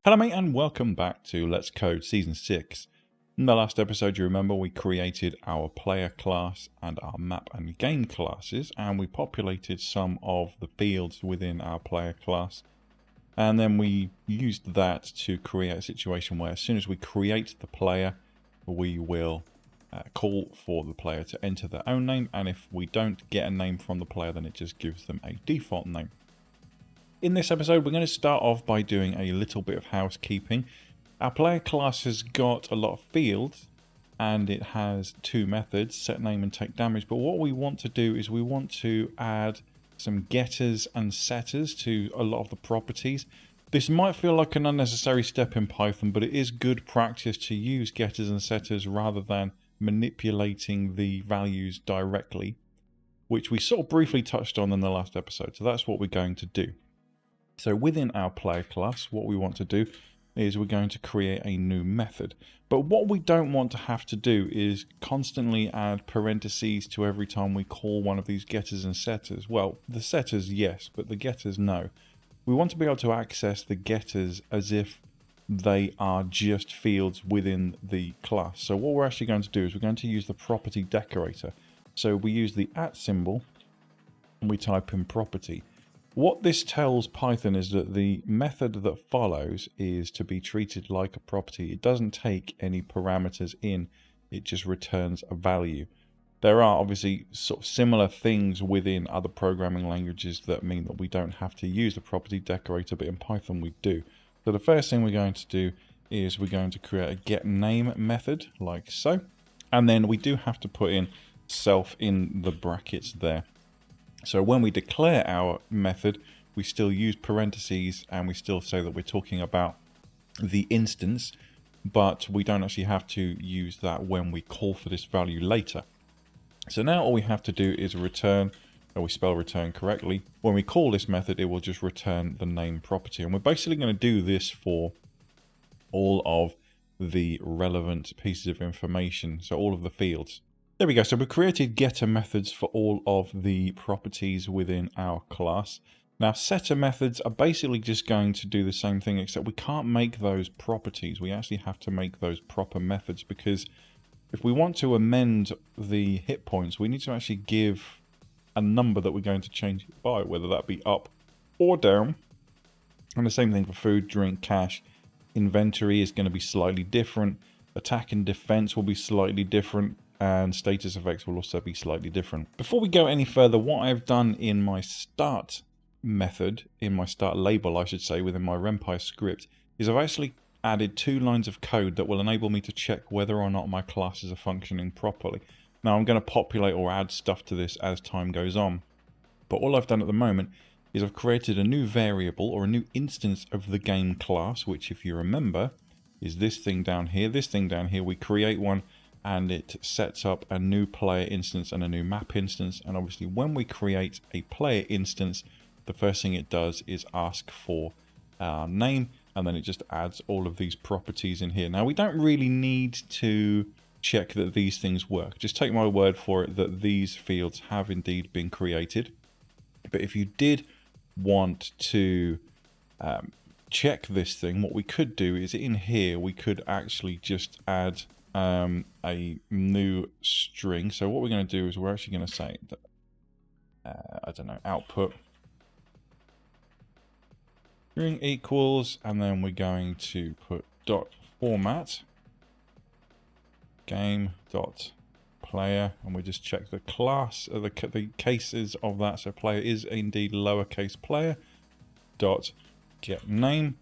Hello mate and welcome back to Let's Code Season 6. In the last episode you remember we created our player class and our map and game classes, and we populated some of the fields within our player class, and then we used that to create a situation where as soon as we create the player we will call for the player to enter their own name, and if we don't get a name from the player then it just gives them a default name. In this episode, we're going to start off by doing a little bit of housekeeping. Our player class has got a lot of fields, and it has two methods, set name and take damage. But what we want to do is we want to add some getters and setters to a lot of the properties. This might feel like an unnecessary step in Python, but it is good practice to use getters and setters rather than manipulating the values directly, which we sort of briefly touched on in the last episode. So that's what we're going to do. So within our player class, what we want to do is we're going to create a new method. But what we don't want to have to do is constantly add parentheses to every time we call one of these getters and setters. Well, the setters, yes, but the getters, no. We want to be able to access the getters as if they are just fields within the class. So what we're actually going to do is we're going to use the property decorator. So we use the @ symbol and we type in property. What this tells Python is that the method that follows is to be treated like a property. It doesn't take any parameters in, it just returns a value. There are obviously sort of similar things within other programming languages that mean that we don't have to use the property decorator, but in Python we do. So the first thing we're going to do is we're going to create a getName method like so, and then we do have to put in self in the brackets there. So when we declare our method, we still use parentheses and we still say that we're talking about the instance, but we don't actually have to use that when we call for this value later. So now all we have to do is return, or we spell return correctly. When we call this method, it will just return the name property. And we're basically going to do this for all of the relevant pieces of information, so all of the fields. There we go. So we created getter methods for all of the properties within our class. Now setter methods are basically just going to do the same thing, except we can't make those properties. We actually have to make those proper methods, because if we want to amend the hit points, we need to actually give a number that we're going to change it by, whether that be up or down. And the same thing for food, drink, cash. Inventory is going to be slightly different. Attack and defense will be slightly different. And status effects will also be slightly different. Before we go any further, what I've done in my start method, in my start label I should say, within my Ren'Py script, is I've actually added 2 lines of code that will enable me to check whether or not my classes are functioning properly. Now I'm going to populate or add stuff to this as time goes on, but all I've done at the moment is I've created a new variable or a new instance of the game class, which if you remember is this thing down here. This thing down here, we create one and it sets up a new player instance and a new map instance. And obviously when we create a player instance, the first thing it does is ask for our name, and then it just adds all of these properties in here. Now we don't really need to check that these things work. Just take my word for it that these fields have indeed been created. But if you did want to check this thing, what we could do is in here we could actually just add a new string. So what we're going to do is we're actually going to say that I don't know, output string equals, and then we're going to put dot format game dot player, and we just check the class the cases of that. So player is indeed lowercase player dot get name.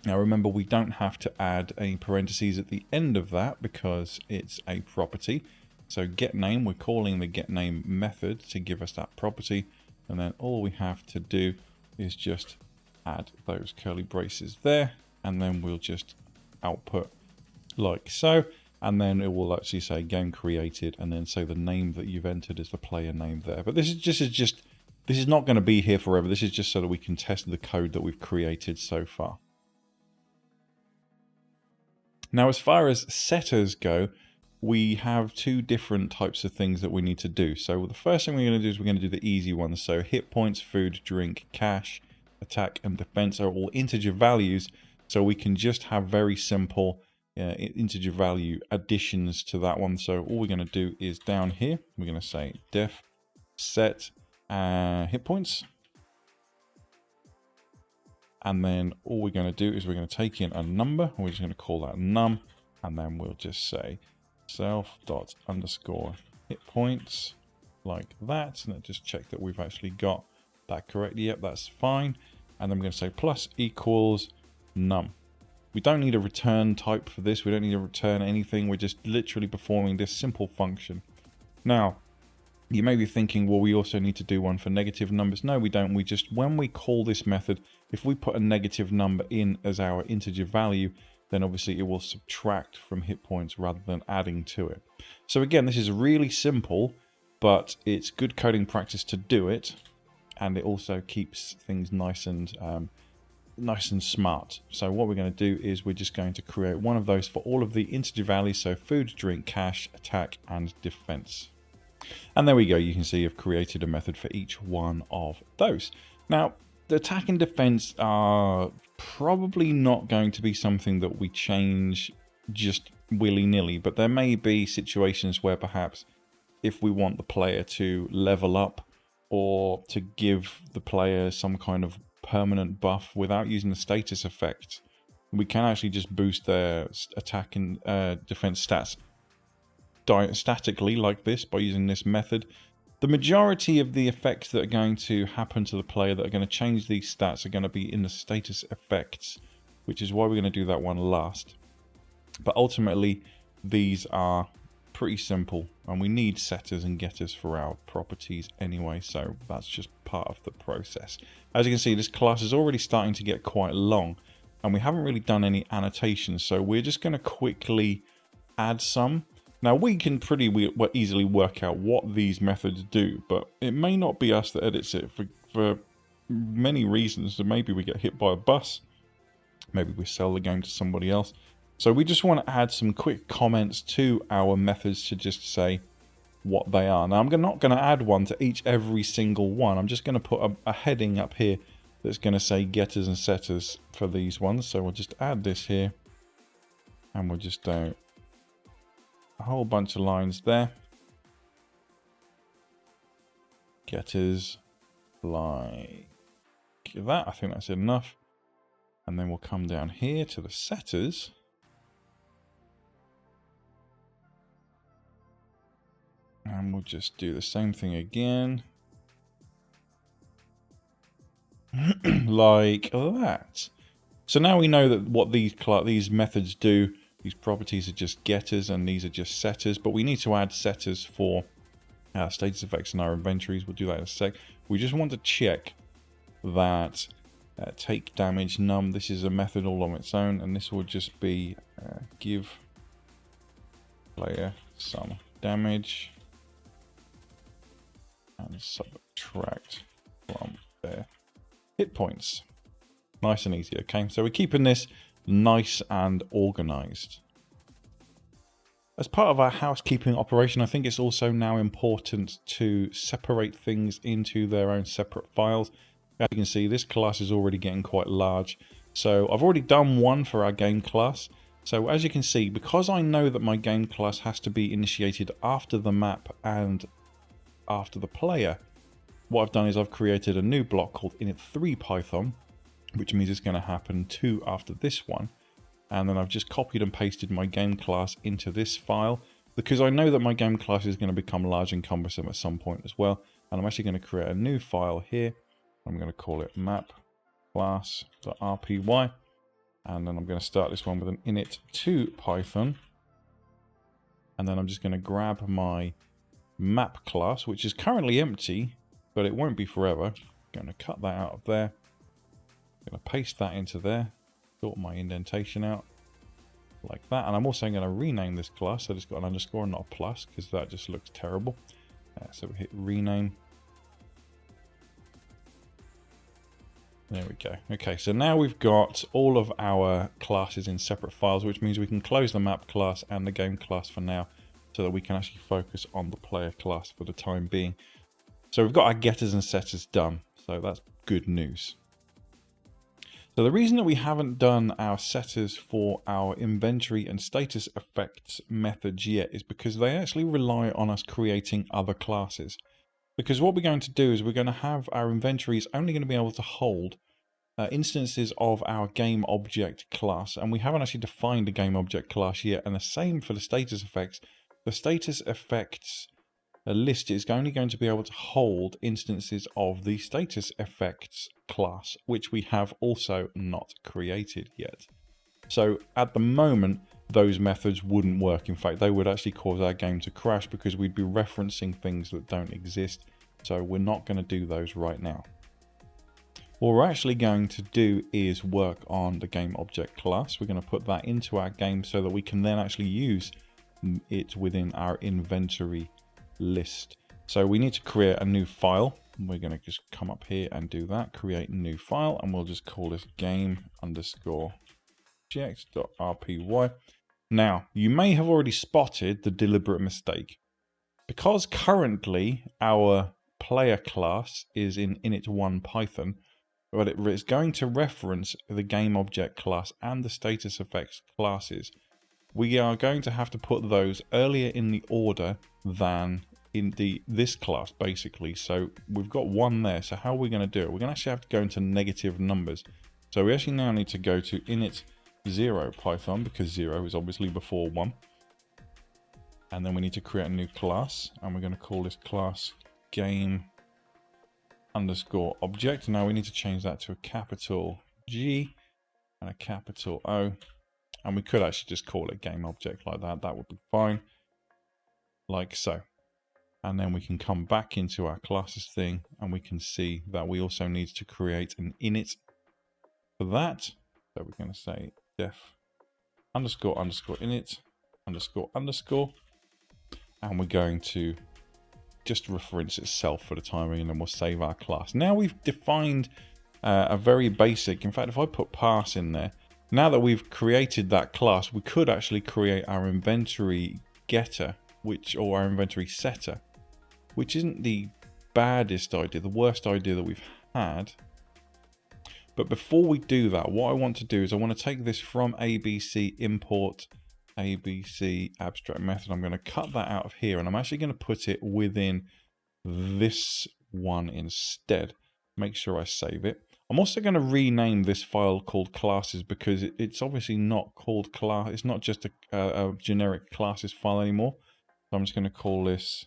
Now remember, we don't have to add any parentheses at the end of that because it's a property. So getName, we're calling the getName method to give us that property, and then all we have to do is just add those curly braces there, and then we'll just output like so, and then it will actually say game created, and then say the name that you've entered is the player name there. But this is not going to be here forever. This is just so that we can test the code that we've created so far. Now, as far as setters go, we have 2 different types of things that we need to do. So the first thing we're going to do is we're going to do the easy ones. So hit points, food, drink, cash, attack, and defense are all integer values. So we can just have very simple integer value additions to that one. So all we're going to do is down here, we're going to say def set hit points. And then all we're going to do is we're going to take in a number. We're just going to call that num. And then we'll just say self._hit points like that. And then just check that we've actually got that correct. Yep, that's fine. And then we're going to say plus equals num. We don't need a return type for this. We don't need to return anything. We're just literally performing this simple function. Now, you may be thinking, well, we also need to do one for negative numbers. No, we don't. We just, when we call this method, if we put a negative number in as our integer value, then obviously it will subtract from hit points rather than adding to it. So again, this is really simple, but it's good coding practice to do it. And it also keeps things nice and smart. So what we're going to do is we're just going to create one of those for all of the integer values. So food, drink, cash, attack, and defense. And there we go. You can see I've created a method for each one of those. Now, the attack and defense are probably not going to be something that we change just willy-nilly, but there may be situations where perhaps if we want the player to level up or to give the player some kind of permanent buff without using the status effect, we can actually just boost their attack and defense stats statically like this by using this method. The majority of the effects that are going to happen to the player that are going to change these stats are going to be in the status effects, which is why we're going to do that one last. But ultimately, these are pretty simple, and we need setters and getters for our properties anyway, so that's just part of the process. As you can see, this class is already starting to get quite long, and we haven't really done any annotations, so we're just going to quickly add some. Now, we can pretty easily work out what these methods do, but it may not be us that edits it for many reasons. So maybe we get hit by a bus, maybe we sell the game to somebody else. So we just want to add some quick comments to our methods to just say what they are. Now, I'm not going to add one to every single one. I'm just going to put a heading up here that's going to say getters and setters for these ones. So we'll just add this here, and we'll just do a whole bunch of lines there. Getters like that. I think that's enough. And then we'll come down here to the setters. And we'll just do the same thing again. Like that. So now we know that what these methods do. These properties are just getters and these are just setters, but we need to add setters for status effects in our inventories. We'll do that in a sec. We just want to check that take damage num. This is a method all on its own, and this will just be give player some damage and subtract from their hit points. Nice and easy, okay? So we're keeping this nice and organized. As part of our housekeeping operation, I think it's also now important to separate things into their own separate files. As you can see, this class is already getting quite large. So I've already done one for our game class. So as you can see, because I know that my game class has to be initiated after the map and after the player, what I've done is I've created a new block called init3 Python, which means it's going to happen 2 after this one. And then I've just copied and pasted my game class into this file because I know that my game class is going to become large and cumbersome at some point as well. And I'm actually going to create a new file here. I'm going to call it map class.rpy. And then I'm going to start this one with an init2 Python. And then I'm just going to grab my map class, which is currently empty, but it won't be forever. I'm going to cut that out of there. I'm going to paste that into there, sort my indentation out like that. And I'm also going to rename this class. So it's got an underscore and not a plus because that just looks terrible. So we hit rename. There we go. Okay, so now we've got all of our classes in separate files, which means we can close the map class and the game class for now so that we can actually focus on the player class for the time being. So we've got our getters and setters done. So that's good news. So the reason that we haven't done our setters for our inventory and status effects methods yet is because they actually rely on us creating other classes. Because what we're going to do is we're going to have our inventory is only going to be able to hold instances of our game object class, and we haven't actually defined a game object class yet. And the same for the status effects. The status effects list is only going to be able to hold instances of the status effects class, which we have also not created yet. So at the moment, those methods wouldn't work. In fact, they would actually cause our game to crash because we'd be referencing things that don't exist. So we're not going to do those right now. What we're actually going to do is work on the game object class. We're going to put that into our game so that we can then actually use it within our inventory list. So we need to create a new file. We're going to just come up here and do that, create a new file, and we'll just call this game_object.rpy. Now, you may have already spotted the deliberate mistake. Because currently our player class is in init1 Python, but it is going to reference the game object class and the status effects classes. We are going to have to put those earlier in the order than in this class, basically. So we've got one there. So how are we going to do it? We're going to actually have to go into negative numbers. So we actually now need to go to init0 Python, because 0 is obviously before 1. And then we need to create a new class, and we're going to call this class game_object. Now we need to change that to a capital G and a capital O. And we could actually just call it game object like that. That would be fine. Like so. And then we can come back into our classes thing, and we can see that we also need to create an init for that. So we're going to say def__init__, and we're going to just reference itself for the time being, and then we'll save our class. Now we've defined a very basic, in fact, if I put pass in there, now that we've created that class, we could actually create our inventory getter, or our inventory setter, which isn't the baddest idea, the worst idea that we've had. But before we do that, what I want to do is I want to take this from ABC import ABC abstract method. I'm going to cut that out of here, and I'm actually going to put it within this one instead. Make sure I save it. I'm also going to rename this file called classes, because it's obviously not called class. It's not just a generic classes file anymore. So I'm just going to call this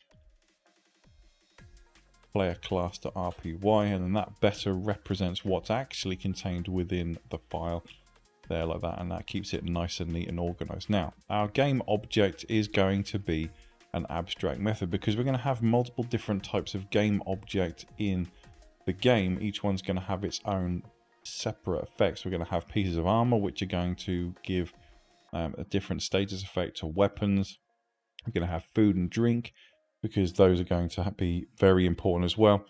player class.rpy, and then that better represents what's actually contained within the file there, like that, and that keeps it nice and neat and organized. Now, our game object is going to be an abstract method, because we're going to have multiple different types of game object in the game. Each one's going to have its own separate effects. We're going to have pieces of armor, which are going to give a different status effect to weapons. We're going to have food and drink, because those are going to be very important as well.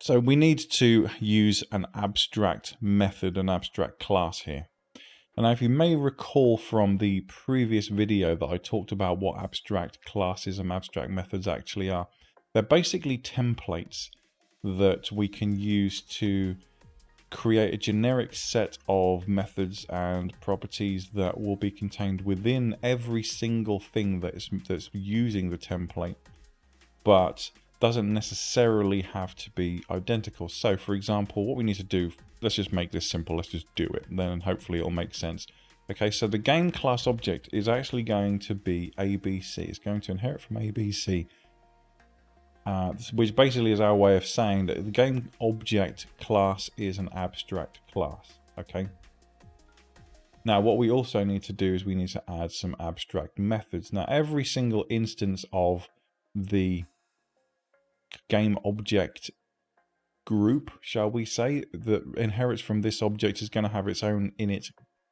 So we need to use an abstract method, an abstract class here. And now, if you may recall from the previous video that I talked about what abstract classes and abstract methods actually are, they're basically templates that we can use to create a generic set of methods and properties that will be contained within every single thing that's using the template, but doesn't necessarily have to be identical. So for example, what we need to do, let's just make this simple, let's just do it, and then hopefully it'll make sense. Okay, so the game class object is actually going to be ABC. It's going to inherit from ABC, which basically is our way of saying that the game object class is an abstract class. Okay. Now, what we also need to do is we need to add some abstract methods. Now, every single instance of the game object group, shall we say, that inherits from this object is going to have its own init.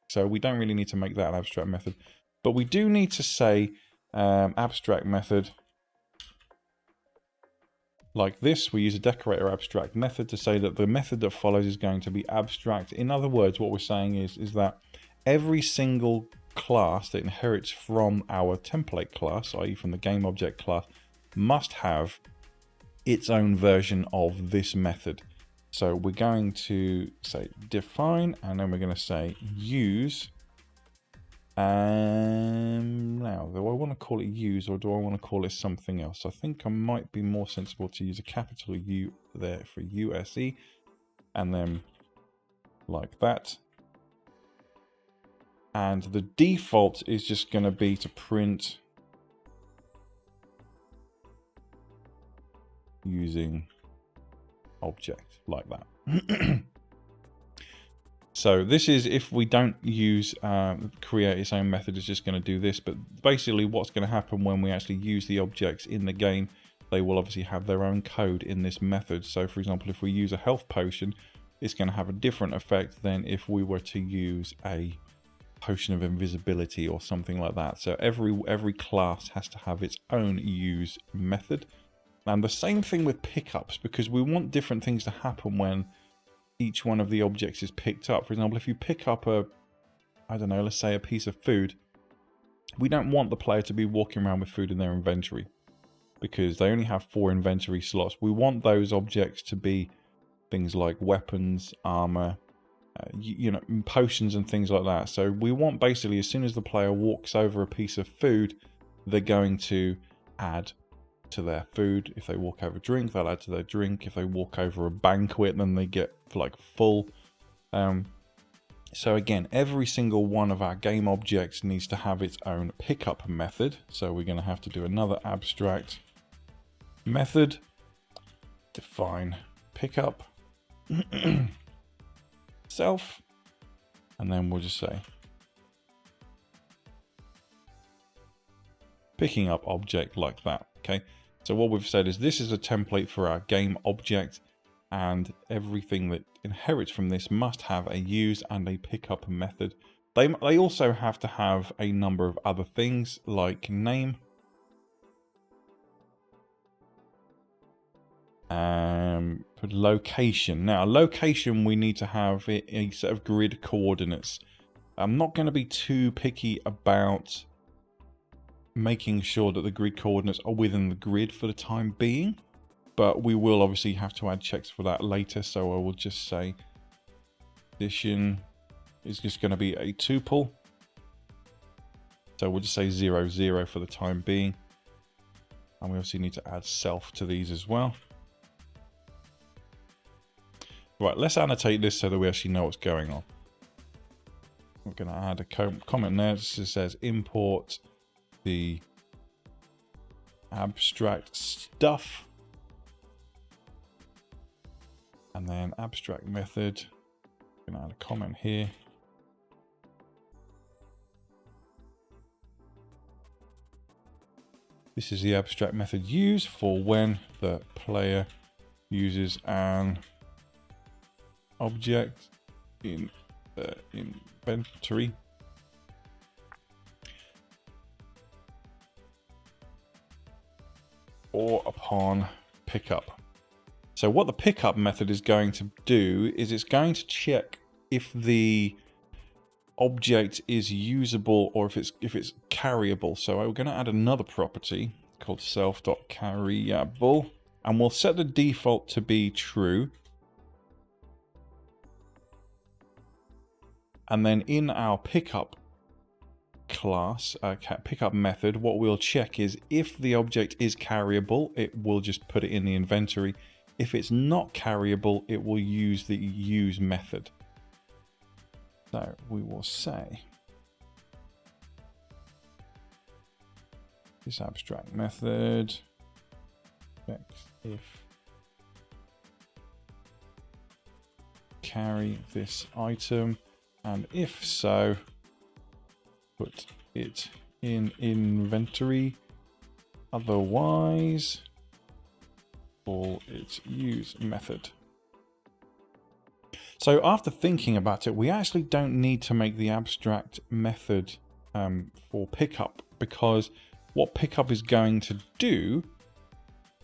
So we don't really need to make that an abstract method, but we do need to say abstract method like this. We use a decorator abstract method to say that the method that follows is going to be abstract. In other words, what we're saying is that every single class that inherits from our template class, i.e. from the game object class, must have its own version of this method. So we're going to say define, and then we're going to say use. Now, do I want to call it use or do I want to call it something else? I think I might be more sensible to use a capital U there for USE, and then like that. And the default is just going to be to print using object like that. So this is if we don't use create its own method, it's just going to do this. But basically what's going to happen when we actually use the objects in the game, they will obviously have their own code in this method. So for example, if we use a health potion, it's going to have a different effect than if we were to use a potion of invisibility or something like that. So every class has to have its own use method. And the same thing with pickups, because we want different things to happen when each one of the objects is picked up. For example, if you pick up I don't know, let's say a piece of food, we don't want the player to be walking around with food in their inventory because they only have 4 inventory slots. We want those objects to be things like weapons, armor, you know, potions and things like that. So we want basically as soon as the player walks over a piece of food, they're going to add to their food. If they walk over a drink, they'll add to their drink. If they walk over a banquet, then they get like full. So again, every single one of our game objects needs to have its own pickup method. So we're going to have to do another abstract method, define pickup self, and then we'll just say picking up object like that. Okay, so what we've said is this is a template for our game object, and everything that inherits from this must have a use and a pickup method. They also have to have a number of other things like name, location. Now location, we need to have a set of grid coordinates. I'm not going to be too picky about making sure that the grid coordinates are within the grid for the time being, but we will obviously have to add checks for that later. So I will just say addition is just going to be a tuple. So we'll just say 0, 0 for the time being. And we obviously need to add self to these as well. Right, let's annotate this so that we actually know what's going on. We're going to add a comment there. This says import the abstract stuff, and then abstract method. I'm going to add a comment here. This is the abstract method used for when the player uses an object in the inventory or upon pickup. So what the pickup method is going to do is it's going to check if the object is usable or if it's carryable. So we're going to add another property called self.carryable, and we'll set the default to be true. And then in our pickup class, pickup method, what we'll check is if the object is carryable, it will just put it in the inventory. If it's not carryable, it will use the use method. So we will say this abstract method checks if carry this item, and if so, put it in inventory. Otherwise, call its use method. So after thinking about it, we actually don't need to make the abstract method for pickup, because what pickup is going to do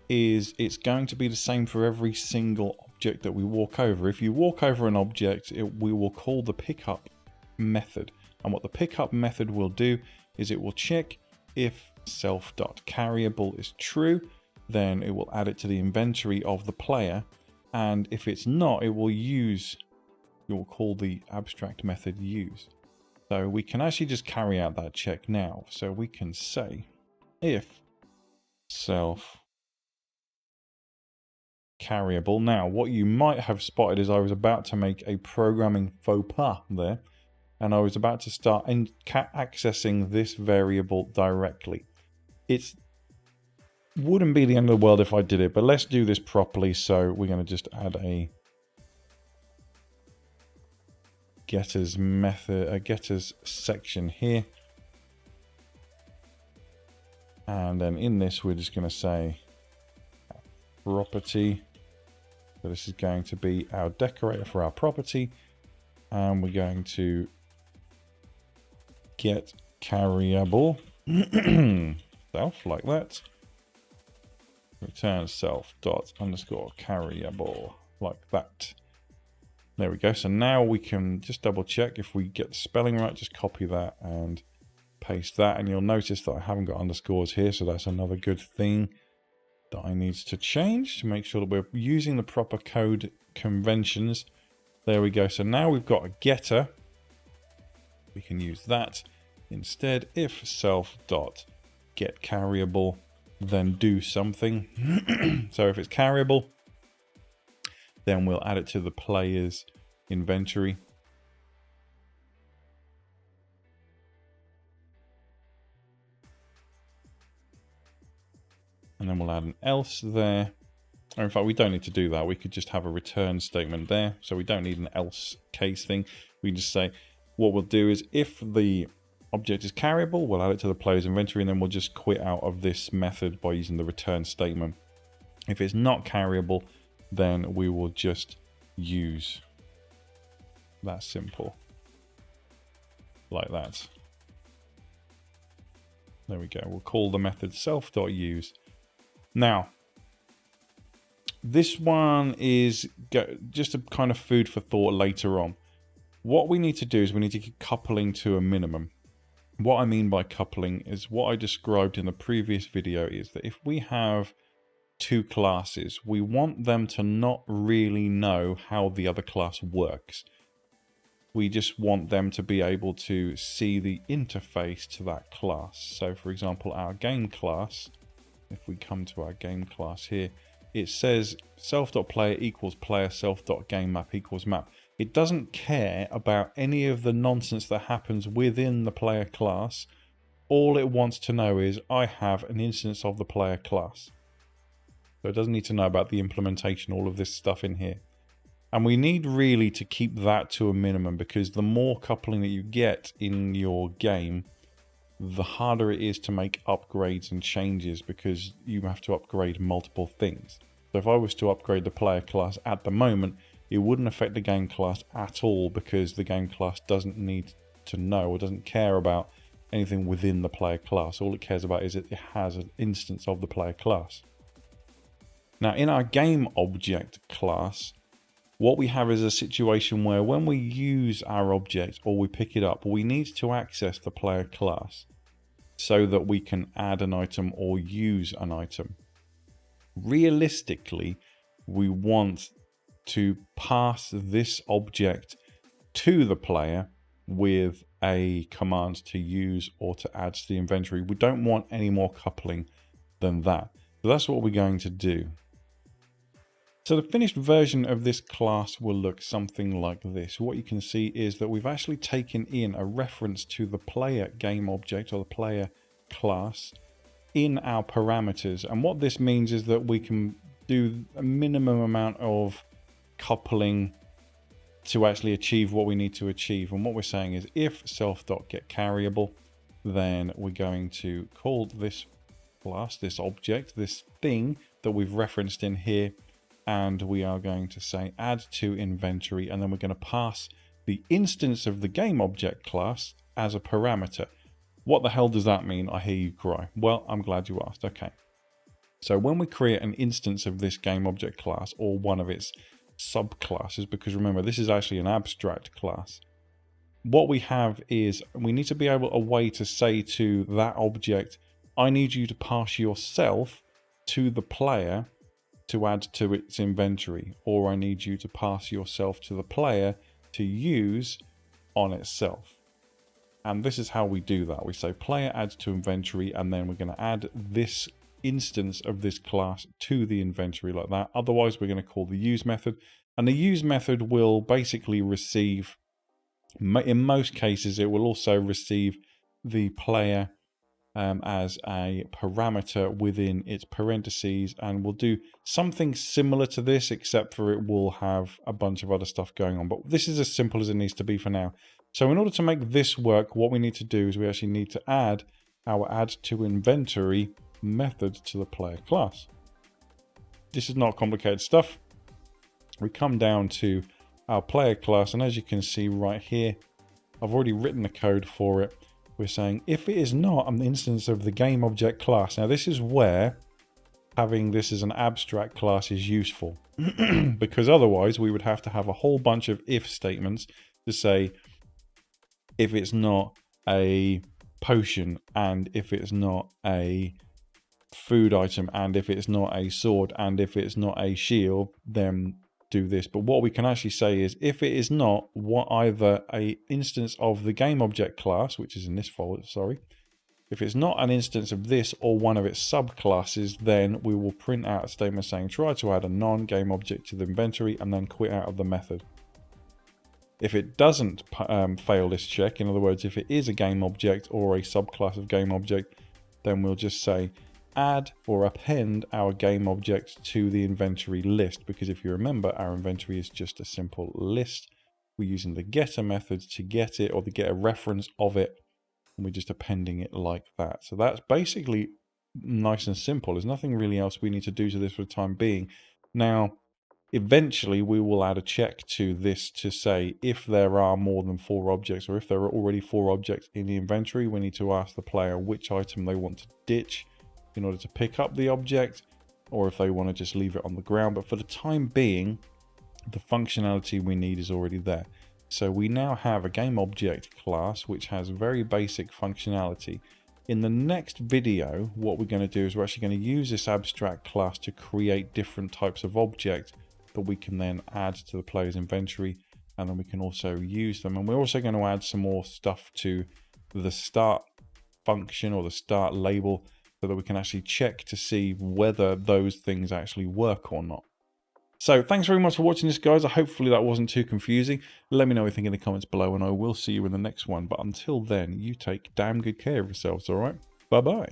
is it's going to be the same for every single object that we walk over. If you walk over an object, we will call the pickup method. And what the pickup method will do is it will check if self.carryable is true, then it will add it to the inventory of the player. And if it's not, it will use, it will call the abstract method use. So we can actually just carry out that check now. So we can say if self carryable. Now, what you might have spotted is I was about to make a programming faux pas there, and I was about to start accessing this variable directly. It wouldn't be the end of the world if I did it, but let's do this properly. So we're going to just add a getters method, a getters section here. And then in this, we're just going to say property. So this is going to be our decorator for our property. And we're going to get carryable self like that. Return self dot underscore carryable like that. There we go. So now we can just double check if we get the spelling right. Just copy that and paste that, and you'll notice that I haven't got underscores here, so that's another good thing that I need to change to make sure that we're using the proper code conventions. There we go. So now we've got a getter. We can use that instead. If self dot get carryable, then do something. So if it's carryable, then we'll add it to the player's inventory. And then we'll add an else there. Or in fact, we don't need to do that. We could just have a return statement there. So we don't need an else case thing. We can just say, what we'll do is if the object is carryable, we'll add it to the player's inventory, and then we'll just quit out of this method by using the return statement. If it's not carryable, then we will just use that simple. Like that. There we go. We'll call the method self.use. Now, this one is just a kind of food for thought later on. What we need to do is we need to keep coupling to a minimum. What I mean by coupling is what I described in the previous video, is that if we have two classes, we want them to not really know how the other class works. We just want them to be able to see the interface to that class. So for example, our game class, if we come to our game class here, it says self.player equals player, self.gameMap equals map. It doesn't care about any of the nonsense that happens within the player class. All it wants to know is I have an instance of the player class. So it doesn't need to know about the implementation, all of this stuff in here. And we need really to keep that to a minimum, because the more coupling that you get in your game, the harder it is to make upgrades and changes, because you have to upgrade multiple things. So if I was to upgrade the player class at the moment, it wouldn't affect the game class at all, because the game class doesn't need to know or doesn't care about anything within the player class. All it cares about is that it has an instance of the player class. Now in our game object class, what we have is a situation where when we use our object or we pick it up, we need to access the player class so that we can add an item or use an item. Realistically, we want to pass this object to the player with a command to use or to add to the inventory. We don't want any more coupling than that. So that's what we're going to do. So the finished version of this class will look something like this. What you can see is that we've actually taken in a reference to the player game object or the player class in our parameters. And what this means is that we can do a minimum amount of coupling to actually achieve what we need to achieve. And what we're saying is if self.getCarryable, then we're going to call this class, this object, this thing that we've referenced in here, and we are going to say add to inventory, and then we're going to pass the instance of the game object class as a parameter. What the hell does that mean? I hear you cry. Well, I'm glad you asked. Okay. So when we create an instance of this game object class or one of its subclasses, because remember, this is actually an abstract class, what we have is we need to be able a way to say to that object, I need you to pass yourself to the player to add to its inventory, or I need you to pass yourself to the player to use on itself. And this is how we do that. We say player adds to inventory, and then we're going to add this instance of this class to the inventory like that. Otherwise, we're going to call the use method, and the use method will basically receive, in most cases, it will also receive the player as a parameter within its parentheses, and we'll do something similar to this, except for it will have a bunch of other stuff going on. But this is as simple as it needs to be for now. So in order to make this work, what we need to do is we actually need to add our add to inventory method to the player class. This is not complicated stuff. We come down to our player class, and as you can see right here, I've already written the code for it. We're saying if it is not an instance of the game object class. Now this is where having this as an abstract class is useful, because otherwise we would have to have a whole bunch of if statements to say if it's not a potion, and if it's not a food item, and if it's not a sword, and if it's not a shield, then do this. But what we can actually say is if it is not either a instance of the game object class, which is in this folder, sorry, if it's not an instance of this or one of its subclasses, then we will print out a statement saying try to add a non-game object to the inventory and then quit out of the method. If it doesn't fail this check, in other words, if it is a game object or a subclass of game object, then we'll just say add or append our game object to the inventory list, because if you remember, our inventory is just a simple list. We're using the getter method to get it, or to get a reference of it, and we're just appending it like that. So that's basically nice and simple. There's nothing really else we need to do to this for the time being. Now, eventually we will add a check to this to say if there are more than 4 objects, or if there are already 4 objects in the inventory, we need to ask the player which item they want to ditch in order to pick up the object, or if they want to just leave it on the ground. But for the time being, the functionality we need is already there. So we now have a game object class which has very basic functionality. In the next video, what we're going to do is we're actually going to use this abstract class to create different types of objects that we can then add to the player's inventory, and then we can also use them. And we're also going to add some more stuff to the start function or the start label, so that we can actually check to see whether those things actually work or not. So thanks very much for watching this, guys. Hopefully that wasn't too confusing. Let me know what you think in the comments below, and I will see you in the next one. But until then, you take damn good care of yourselves, all right? Bye-bye.